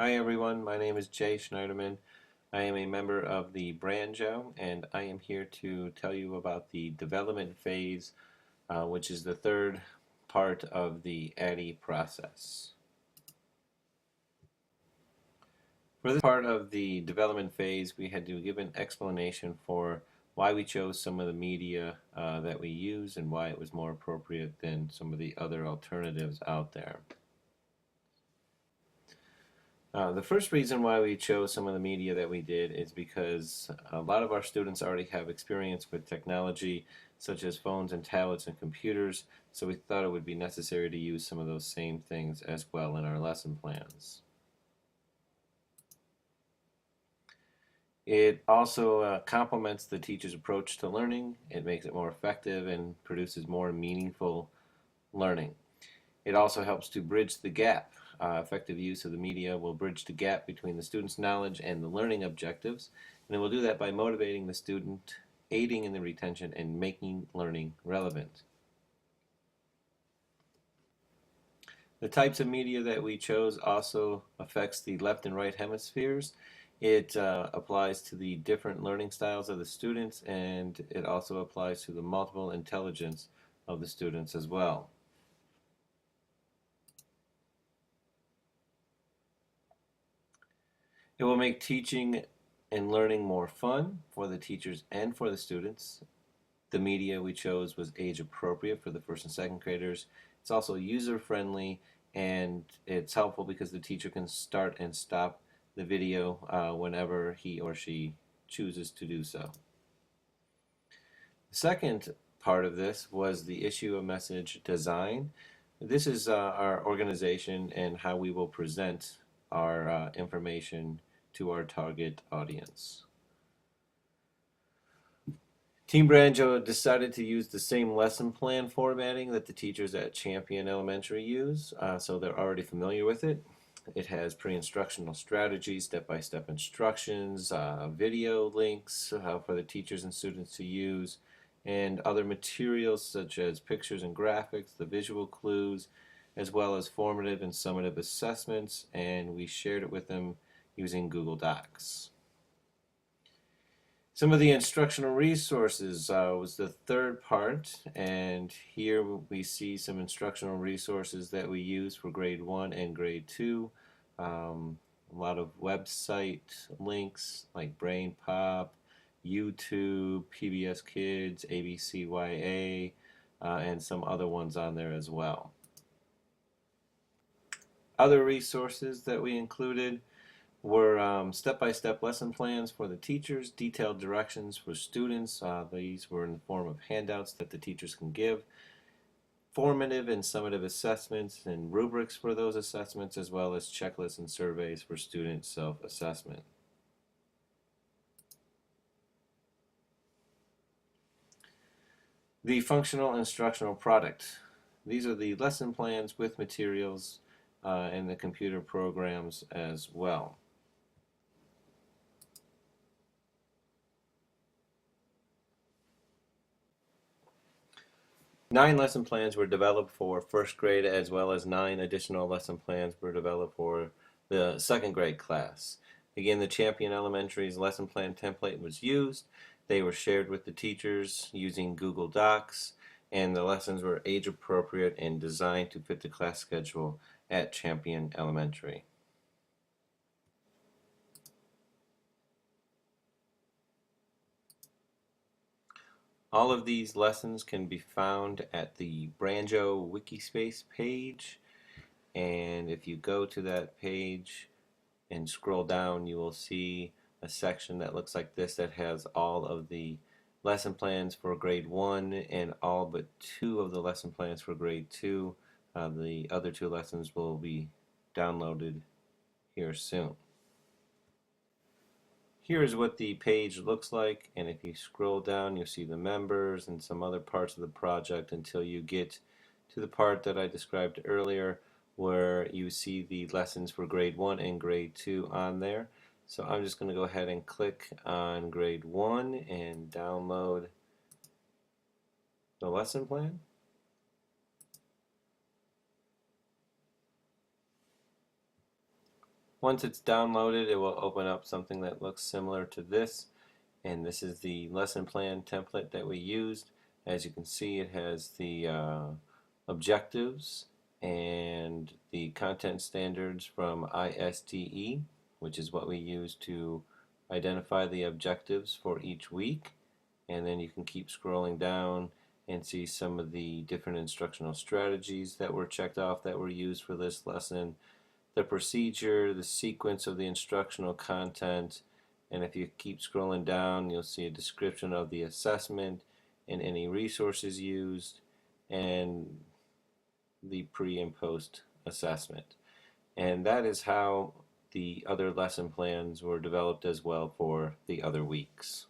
Hi everyone, my name is Jay Schneiderman. I am a member of the Branjo and I am here to tell you about the development phase, which is the third part of the ADDIE process. For this part of the development phase, we had to give an explanation for why we chose some of the media that we use and why it was more appropriate than some of the other alternatives out there. The first reason why we chose some of the media that we did is because a lot of our students already have experience with technology, such as phones and tablets and computers, so we thought it would be necessary to use some of those same things as well in our lesson plans. It also complements the teacher's approach to learning. It makes it more effective and produces more meaningful learning. It also helps to bridge the gap. Effective use of the media will bridge the gap between the student's knowledge and the learning objectives, and it will do that by motivating the student, aiding in the retention, and making learning relevant. The types of media that we chose also affects the left and right hemispheres. It applies to the different learning styles of the students, and it also applies to the multiple intelligence of the students as well. It will make teaching and learning more fun for the teachers and for the students. The media we chose was age appropriate for the first and second graders. It's also user friendly and it's helpful because the teacher can start and stop the video whenever he or she chooses to do so. The second part of this was the issue of message design. This is our organization and how we will present our information to our target audience. Team Branjo decided to use the same lesson plan formatting that the teachers at Champion Elementary use, so they're already familiar with it. It has pre-instructional strategies, step-by-step instructions, video links for the teachers and students to use, and other materials such as pictures and graphics, the visual clues, as well as formative and summative assessments, and we shared it with them using Google Docs. Some of the instructional resources was the third part, and here we see some instructional resources that we use for grade 1 and grade 2. A lot of website links like Brain Pop, YouTube, PBS Kids, ABCYA, and some other ones on there as well. Other resources that we included were step-by-step lesson plans for the teachers, detailed directions for students. These were in the form of handouts that the teachers can give, formative and summative assessments and rubrics for those assessments, as well as checklists and surveys for student self-assessment. The functional instructional product. These are the lesson plans with materials and the computer programs as well. 9 lesson plans were developed for first grade, as well as 9 additional lesson plans were developed for the second grade class. Again, the Champion Elementary's lesson plan template was used. They were shared with the teachers using Google Docs, and the lessons were age appropriate and designed to fit the class schedule at Champion Elementary. All of these lessons can be found at the Branjo Wikispace page, and if you go to that page and scroll down, you will see a section that looks like this that has all of the lesson plans for grade 1 and all but 2 of the lesson plans for grade 2. The other 2 lessons will be downloaded here soon. Here is what the page looks like, and if you scroll down you'll see the members and some other parts of the project until you get to the part that I described earlier where you see the lessons for grade 1 and grade 2 on there. So I'm just going to go ahead and click on grade 1 and download the lesson plan. Once it's downloaded, it will open up something that looks similar to this, and this is the lesson plan template that we used. As you can see, it has the objectives and the content standards from ISTE, which is what we use to identify the objectives for each week. And then you can keep scrolling down and see some of the different instructional strategies that were checked off that were used for this lesson, the procedure, the sequence of the instructional content, and if you keep scrolling down, you'll see a description of the assessment and any resources used, and the pre and post assessment. And that is how the other lesson plans were developed as well for the other weeks.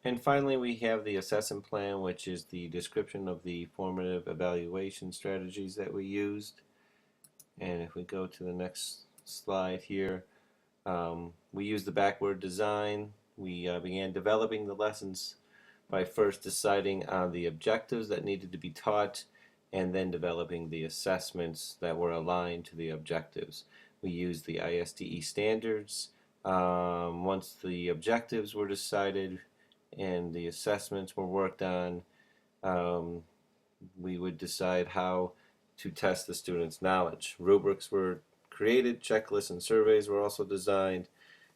And finally, we have the assessment plan, which is the description of the formative evaluation strategies that we used. And if we go to the next slide here, we used the backward design. We began developing the lessons by first deciding on the objectives that needed to be taught and then developing the assessments that were aligned to the objectives. We used the ISTE standards. Once the objectives were decided and the assessments were worked on, we would decide how to test the students' knowledge. Rubrics were created, checklists and surveys were also designed,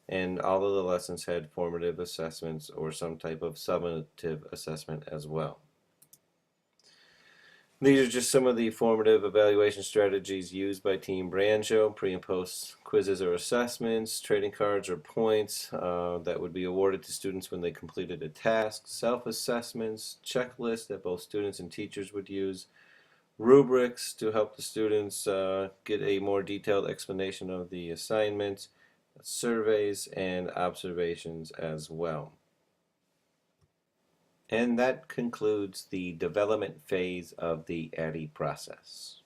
and all of the lessons had formative assessments or some type of summative assessment as well. These are just some of the formative evaluation strategies used by Team Branjo: pre and post quizzes or assessments, trading cards or points that would be awarded to students when they completed a task, self-assessments, checklists that both students and teachers would use, rubrics to help the students get a more detailed explanation of the assignments, surveys, and observations as well. And that concludes the development phase of the ADDIE process.